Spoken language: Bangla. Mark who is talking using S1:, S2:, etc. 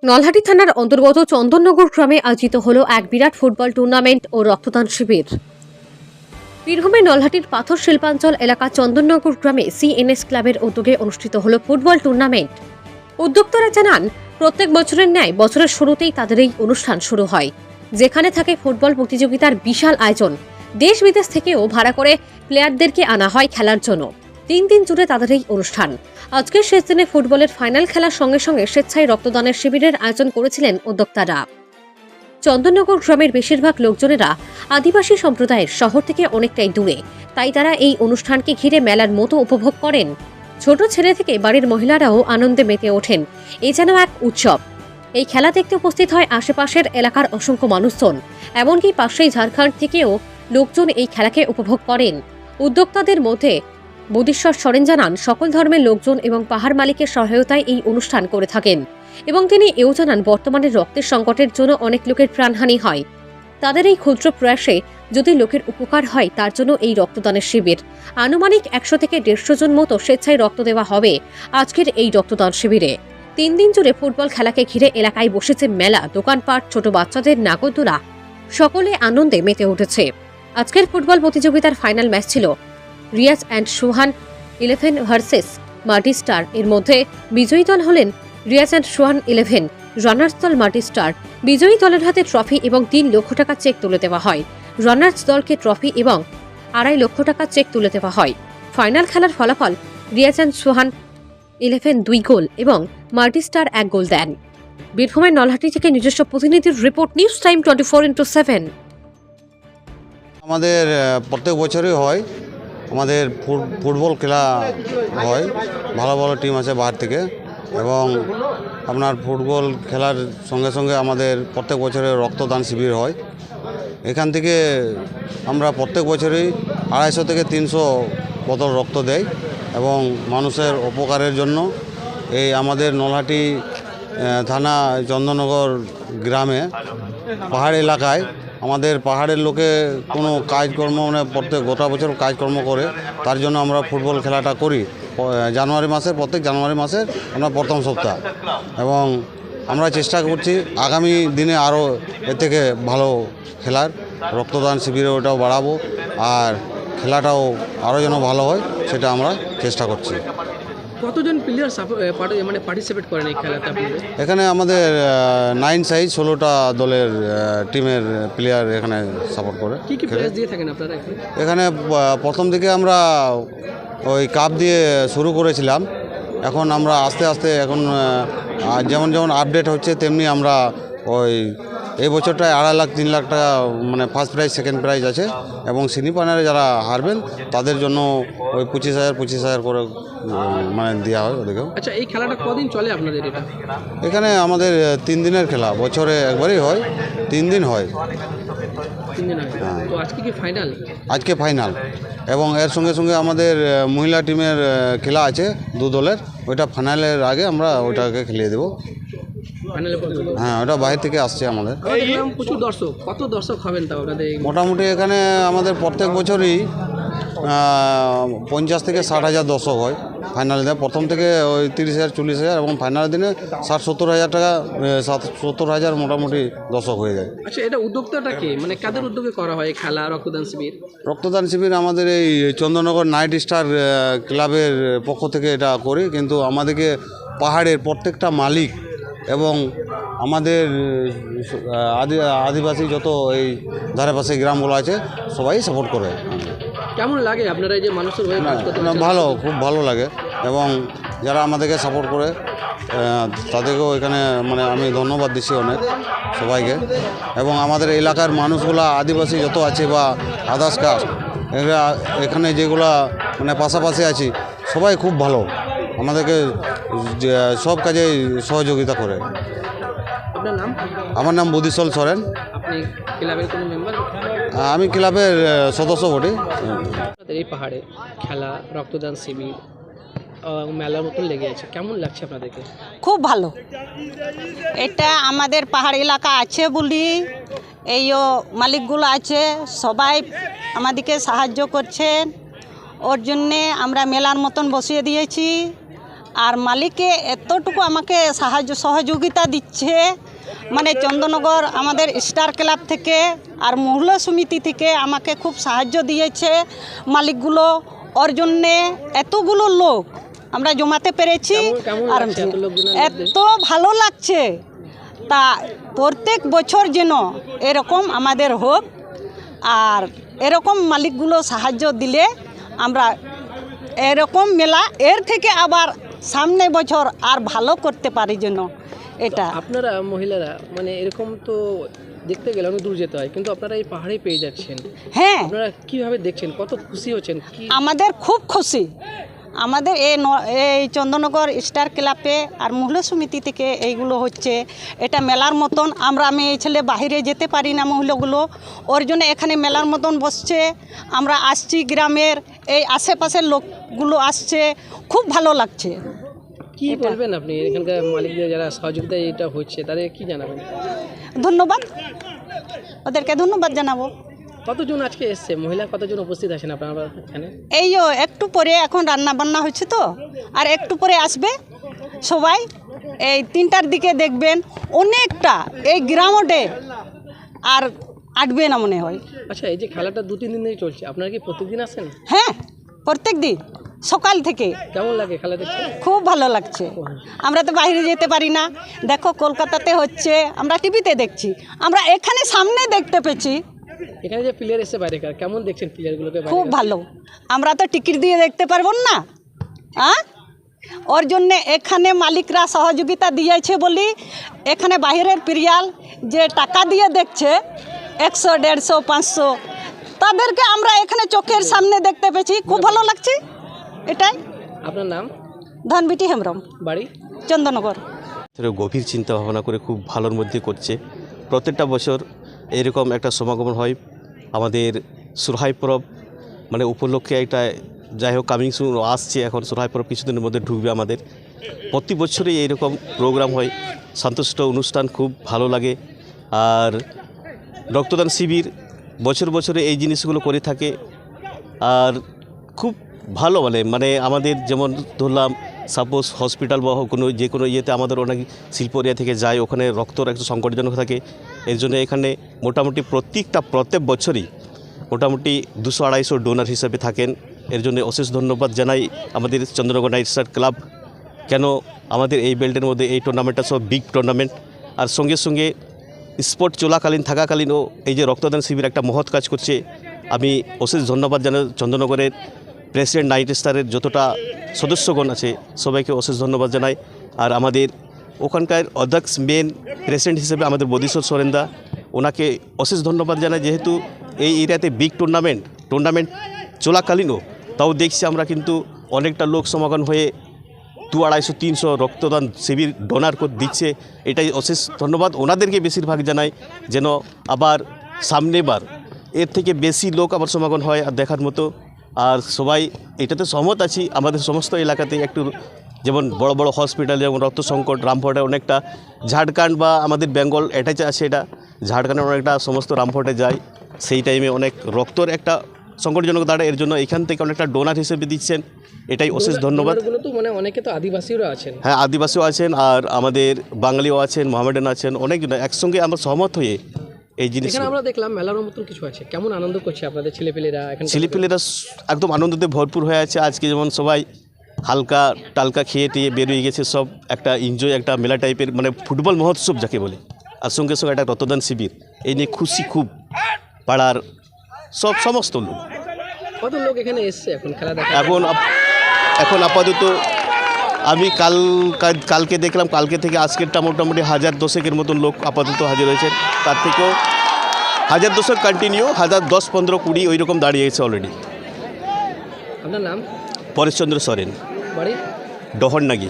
S1: নলহাটি থানার অন্তর্গত চন্দননগর গ্রামে আয়োজিত হলো এক বিরাট ফুটবল টুর্নামেন্ট ও রক্তদান শিবির। বীরভূমের নলহাটির পাথর শিল্পাঞ্চল এলাকা চন্দননগর গ্রামে সিএনএস ক্লাবের উদ্যোগে অনুষ্ঠিত হলো ফুটবল টুর্নামেন্ট। উদ্যোক্তারা জানান, প্রত্যেক বছরের ন্যায় বছরের শুরুতেই তাদের এই অনুষ্ঠান শুরু হয়, যেখানে থাকে ফুটবল প্রতিযোগিতার বিশাল আয়োজন। দেশ বিদেশ থেকেও ভাড়া করে প্লেয়ারদেরকে আনা হয় খেলার জন্য। 3 দিন জুড়ে তাদের এই অনুষ্ঠান। আজকের শেষ দিনে ফুটবলের ফাইনাল খেলার সঙ্গে সঙ্গে স্বেচ্ছায় রক্তদানের শিবিরের আয়োজন করেছিলেন উদ্যোক্তারা। চন্দননগর গ্রামের বেশিরভাগ লোকজনেরা আদিবাসী সম্প্রদায়ের, শহর থেকে অনেকটাই দূরে, তাই তারা এই অনুষ্ঠানকে ঘিরে মেলার মতো উপভোগ করেন। ছোট ছেলে থেকে বাড়ির মহিলারাও আনন্দে মেতে ওঠেন। এ যেন এক উৎসব। এই খেলা দেখতে উপস্থিত হয় আশেপাশের এলাকার অসংখ্য মানুষজন, এমনকি পাশেই ঝাড়খণ্ড থেকেও লোকজন এই খেলাকে উপভোগ করেন। উদ্যোক্তাদের মধ্যে বুদ্ধিশ্বর সরেন জানান, সকল ধর্মের লোকজন এবং পাহাড় মালিকের সহায়তায় এই অনুষ্ঠান করে থাকেন এবং তিনি এও জানান, বর্তমানে রক্তের সংকটের জন্য অনেক লোকের প্রাণহানি হয়। তাদের এই ক্ষুদ্র প্রয়াসে যদি লোকের উপকার হয়, তার জন্য এই রক্তদানের শিবির। আনুমানিক 100 থেকে 150 জন মতো স্বেচ্ছায় রক্ত দেওয়া হবে আজকের এই রক্তদান শিবিরে। 3 দিন জুড়ে ফুটবল খেলাকে ঘিরে এলাকায় বসেছে মেলা, দোকানপাট, ছোট বাচ্চাদের নাগরদোলা, সকলে আনন্দে মেতে উঠেছে। আজকের ফুটবল প্রতিযোগিতার ফাইনাল ম্যাচ ছিল Riaz and Sohan 11 versus multi star. এর মধ্যে বিজয়ী দল হলেন রিয়াজ অ্যান্ড সোহান 11, রানার্স দল মাল্টি স্টার। বিজয়ী দলের হাতে ট্রফি এবং 3 লক্ষ টাকা চেক তুলে দেওয়া হয়। রানার্স দলকে ট্রফি এবং 2.5 লক্ষ টাকা চেক তুলে দেওয়া হয়। ফাইনাল খেলার ফলাফল, রিয়াজ অ্যান্ড সোহান 11 2 গোল এবং মাল্টি স্টার 1 গোল দেন। বীরভূমের নলহাটি থেকে নিজস্ব প্রতিনিধির রিপোর্ট, নিউজ টাইম 24x7।
S2: আমাদের প্রত্যেক বছরই হয়, আমাদের ফুটবল খেলা হয়। ভালো ভালো টিম আছে বাহার থেকে, এবং আপনার ফুটবল খেলার সঙ্গে সঙ্গে আমাদের প্রত্যেক বছরে রক্তদান শিবির হয়। এখান থেকে আমরা প্রত্যেক বছরই 250 থেকে 300 বোতল রক্ত দেয় এবং মানুষের উপকারের জন্য। এই আমাদের নলহাটি থানা চন্দননগর গ্রামে পাহাড় এলাকায় আমাদের পাহাড়ের লোকে কোনো কাজকর্ম মানে প্রত্যেক গোটা বছর কাজকর্ম করে, তার জন্য আমরা ফুটবল খেলাটা করি প্রত্যেক জানুয়ারি মাসের আমরা প্রথম সপ্তাহ। এবং আমরা চেষ্টা করছি আগামী দিনে আরও এর থেকে ভালো খেলার রক্তদান শিবিরে ওটাও বাড়াবো, আর খেলাটাও আরও যেন ভালো হয় সেটা আমরা চেষ্টা করছি।
S3: কতজন প্লেয়ার মানে পার্টিসিপেট করেন এই খেলাতে?
S2: এখানে আমাদের 9 সাইজ 16টা দলের টিমের প্লেয়ার এখানে সাপোর্ট করে।
S3: কি প্রাইজ দিয়ে থাকেন আপনারা
S2: এখানে? প্রথম দিকে আমরা ওই কাপ দিয়ে শুরু করেছিলাম, এখন আমরা আস্তে আস্তে এখন যেমন যেমন আপডেট হচ্ছে তেমনি আমরা ওই এই বছরটায় 2.5 লাখ 3 লাখ টাকা মানে ফার্স্ট প্রাইজ, সেকেন্ড প্রাইজ আছে, এবং সেমিফাইনালে যারা হারবেন তাদের জন্য ওই 25,000 করে মানে দেওয়া হয় ওদেরকেও।
S3: আচ্ছা, এই খেলাটা কদিন চলে আপনাদের?
S2: এখানে আমাদের 3 দিনের খেলা, বছরে একবারই হয়, 3 দিন হয়।
S3: 3 দিন হয়। তো আজকে কি ফাইনাল?
S2: আজকে ফাইনাল, এবং এর সঙ্গে সঙ্গে আমাদের মহিলা টিমের খেলা আছে 2 দলের, ওইটা ফাইনালের আগে আমরা ওইটাকে খেলিয়ে দেবো। হ্যাঁ, ওটা বাইরে থেকে আসছে আমাদের।
S3: প্রচুর দর্শক, কত দর্শক হবেন তাও আপনাদের?
S2: মোটামুটি এখানে আমাদের প্রত্যেক বছরই 50 থেকে 60,000 দর্শক হয় ফাইনাল দিনে। প্রথম থেকে ওই 30,000 40,000, এবং ফাইনালের দিনে 60-70,000 টাকা, 70,000 মোটামুটি দর্শক হয়ে যায়।
S3: আচ্ছা, এটা উদ্যোক্তাটা কে, মানে কাদের উদ্যোগে করা হয় খেলা রক্তদান শিবির?
S2: রক্তদান শিবির আমাদের এই চন্দননগর নাইট স্টার ক্লাবের পক্ষ থেকে এটা করি, কিন্তু আমাদেরকে পাহাড়ের প্রত্যেকটা মালিক এবং আমাদের আদিবাসী যত এই ধারে পাশে গ্রামগুলো আছে সবাই সাপোর্ট করে।
S3: কেমন লাগে আপনারা এই যে মানুষের হয়ে কাজ করতে?
S2: ভালো, খুব ভালো লাগে, এবং যারা আমাদেরকে সাপোর্ট করে তাদেরকেও এখানে মানে আমি ধন্যবাদ দিচ্ছি অনেক সবাইকে। এবং আমাদের এলাকার মানুষগুলা আদিবাসী যত আছে বা আদার্স কাস্ট, এরা এখানে যেগুলা মানে পাশাপাশি আছি, সবাই খুব ভালো, আমাদেরকে সব কাজে সহযোগিতা করে।
S3: আপনার নাম?
S2: আমার নাম বুদ্ধিশ্বর সরেন।
S3: আপনি ক্লাবের কোনো মেম্বার?
S2: আমি ক্লাবের সদস্য বটে।
S3: এই পাহাড়ে খেলা রক্তদান শিবির মেলার মতন লেগে আছে, কেমন লাগছে আপনাদেরকে?
S4: খুব ভালো। এটা আমাদের পাহাড় এলাকা আছে বলি এইও মালিকগুলো আছে, সবাই আমাদেরকে সাহায্য করছেন, ওর জন্যে আমরা মেলার মতন বসিয়ে দিয়েছি। আর মালিকে এতটুকু আমাকে সহযোগিতা দিচ্ছে, মানে চন্দননগর আমাদের স্টার ক্লাব থেকে আর মহিলা সমিতি থেকে আমাকে খুব সাহায্য দিয়েছে মালিকগুলো। ওর জন্যে এতগুলো লোক আমরা জমাতে পেরেছি।
S3: কেমন
S4: আর
S3: লাগছে এত লোকজনের মধ্যে?
S4: এত ভালো লাগছে, তা প্রত্যেক বছর যেন এরকম আমাদের হোক, আর এরকম মালিকগুলো সাহায্য দিলে আমরা এরকম মেলা এর থেকে আবার সামনে বছর আর ভালো করতে পারি যেন। এটা
S3: আপনারা মহিলারা মানে এরকম তো দেখতে গেলে অনেক দূর যেতে হয়, কিন্তু আপনারা এই পাহাড়ে পেয়ে যাচ্ছেন,
S4: হ্যাঁ,
S3: আপনারা কিভাবে দেখছেন, কত খুশি হচ্ছেন? কি
S4: আমাদের খুব খুশি। আমাদের এই চন্দননগর স্টার ক্লাবে আর মহিলা সমিতি থেকে এইগুলো হচ্ছে, এটা মেলার মতন। আমি এই ছেলে বাইরে যেতে পারি না মহিলাগুলো, ওর জন্য এখানে মেলার মতন বসছে। আমরা আসছি, গ্রামের এই আশেপাশের লোকগুলো আসছে, খুব ভালো লাগছে।
S3: কি বলবেন আপনি এখানকার মালিকদের যারা সহযোগিতা এটা হচ্ছে তাদের কি জানাবেন?
S4: ধন্যবাদ, ওদেরকে ধন্যবাদ জানাবো।
S3: কতজন আজকে এসছে, মহিলা কতজন উপস্থিত আছেন আপনারা এখানে?
S4: এইও একটু পরে, এখন রান্না বান্না হচ্ছে তো, আর একটু পরে আসবে সবাই। এই 3টার দিকে দেখবেন অনেকটা এই গ্রামে আর আটবে না মনে হয়।
S3: আচ্ছা, এই যে খেলাটা 2-3 দিন ধরে চলছে, আপনারা কি প্রত্যেকদিন আসেন?
S4: হ্যাঁ, প্রত্যেক দিন সকাল থেকে।
S3: কেমন লাগে খেলা দেখতে?
S4: খুব ভালো লাগছে। আমরা তো বাইরে যেতে পারি না, দেখো কলকাতাতে হচ্ছে, আমরা টিভিতে দেখছি, আমরা এখানে সামনে দেখতে পেয়েছি।
S3: এখানে যে প্লেয়ার এসে বাইরেকার, কেমন দেখছেন প্লেয়ারগুলোকে?
S4: খুব ভালো। আমরা তো টিকিট দিয়ে দেখতে পারবো না, ওর জন্য এখানে মালিকরা সহযোগিতা দিয়েছে বলি এখানে বাইরের প্লেয়ার যে টাকা দিয়ে দেখছে 100, 150, 500, তাদেরকে আমরা এখানে চোখের সামনে দেখতে পেয়েছি। খুব ভালো লাগছে। এটাই।
S3: আপনার নাম?
S4: ধনবিটি হেমব্রম,
S3: বাড়ি?
S4: চন্দননগর।
S5: গভীর চিন্তা ভাবনা করে খুব ভালোর মধ্যে করছে। প্রত্যেকটা বছর এরকম একটা সমাগম হয় আমাদের সুরহাই পরব মানে উপলক্ষে। একটা যাই হোক কামিং সুন আসছে, এখন সুরহাই পরব কিছুদিনের মধ্যে ঢুকবে আমাদের। প্রতি বছরই এইরকম প্রোগ্রাম হয়, শান্তশিষ্ট অনুষ্ঠান, খুব ভালো লাগে। আর রক্তদান শিবির বছরে এই জিনিসগুলো করে থাকে, আর খুব ভালো মানে আমাদের যেমন ধরলাম সাপোজ হসপিটাল বা যে কোনো ইয়েতে আমাদের অনেক শিল্প এরিয়া থেকে যায়, ওখানে রক্তর একটা সংকটজনক থাকে। এর জন্য এখানে মোটামুটি প্রত্যেক বছরই মোটামুটি 200-250 ডোনার হিসেবে থাকেন। এর জন্য অশেষ ধন্যবাদ জানাই আমাদের চন্দননগর নাইট স্টার ক্লাব। কেন আমাদের এই বেল্টের মধ্যে এই টুর্নামেন্টটা সব বিগ টুর্নামেন্ট, আর সঙ্গে সঙ্গে স্পোর্ট চলাকালীন থাকাকালীনও এই যে রক্তদান শিবির একটা মহৎ কাজ করছে। আমি অশেষ ধন্যবাদ জানাই চন্দননগরের প্রেসিডেন্ট নাইট স্টারের যতটা সদস্যগণ আছে সবাইকে অশেষ ধন্যবাদ জানাই। আর আমাদের ওখানকার অধ্যক্ষ মেন প্রেসিডেন্ট হিসেবে আমাদের বদিশ্বর সরেন্দা, ওনাকে অশেষ ধন্যবাদ জানাই। যেহেতু এই এরিয়াতে বিগ টুর্নামেন্ট চলাকালীনও তাও দেখছি আমরা কিন্তু অনেকটা লোক সমাগম হয়ে 200-250-300 রক্তদান শিবির ডোনার করে দিচ্ছে। এটাই অশেষ ধন্যবাদ ওনাদেরকে বেশিরভাগ জানাই, যেন আবার সামনেবার এর থেকে বেশি লোক আবার সমাগম হয় আর দেখার মতো। আর সবাই এটাতে সহমত আছি, আমাদের সমস্ত এলাকাতে একটু যেমন বড় বড় হসপিটাল যেমন রক্ত সংকট রামফোর্টে অনেকটা, ঝাড়খণ্ড বা আমাদের বেঙ্গল অ্যাটাচ আছে, এটা ঝাড়খণ্ডের অনেকটা সমস্ত রামফোর্টে যায়, সেই টাইমে অনেক রক্তর একটা সংকটজনক দাঁড়ায়। এর জন্য এখান থেকে অনেকটা ডোনার হিসেবে দিচ্ছেন, এটাই অশেষ ধন্যবাদ।
S3: তো মানে অনেকে তো আদিবাসীরা আছেন।
S5: হ্যাঁ, আদিবাসীও আছেন আর আমাদের বাঙালিও আছেন, মোহামেডান আছেন, অনেকজন একসঙ্গে আমরা সহমত হয়ে এই জিনিস।
S3: এখানে আমরা দেখলাম মেলার মতন কিছু আছে, কেমন আনন্দ করছে আপনাদের ছেলেপেলেরা? এখানে
S5: ছেলেপেলেরা একদম আনন্দতে ভরপুর হয়ে আছে। আজকে যেমন সবাই হালকা টালকা খেয়ে টিয়ে বেরিয়ে গেছে, সব একটা এনজয়, একটা মেলা টাইপের মানে ফুটবল মহোৎসব যাকে বলে। আর সঙ্গে সঙ্গে একটা রক্তদান শিবির, এই নিয়ে খুশি খুব পাড়ার সমস্ত লোক।
S3: কত লোক এখানে এসছে এখন খেলা দেখা?
S5: এখন আপাতত আমি কালকে দেখলাম, কালকে থেকে আজকেরটা মোটামুটি 1000-10 মতন লোক আপাতত হাজির হয়েছে। তার থেকেও 1000-10 কন্টিনিউ, 1000-10-15-20 ওই রকম দাঁড়িয়েছে অলরেডি।
S3: আপনার নাম?
S5: পরেশচন্দ্র সরেন,
S3: বাড়ি?
S5: ডহরনাগি।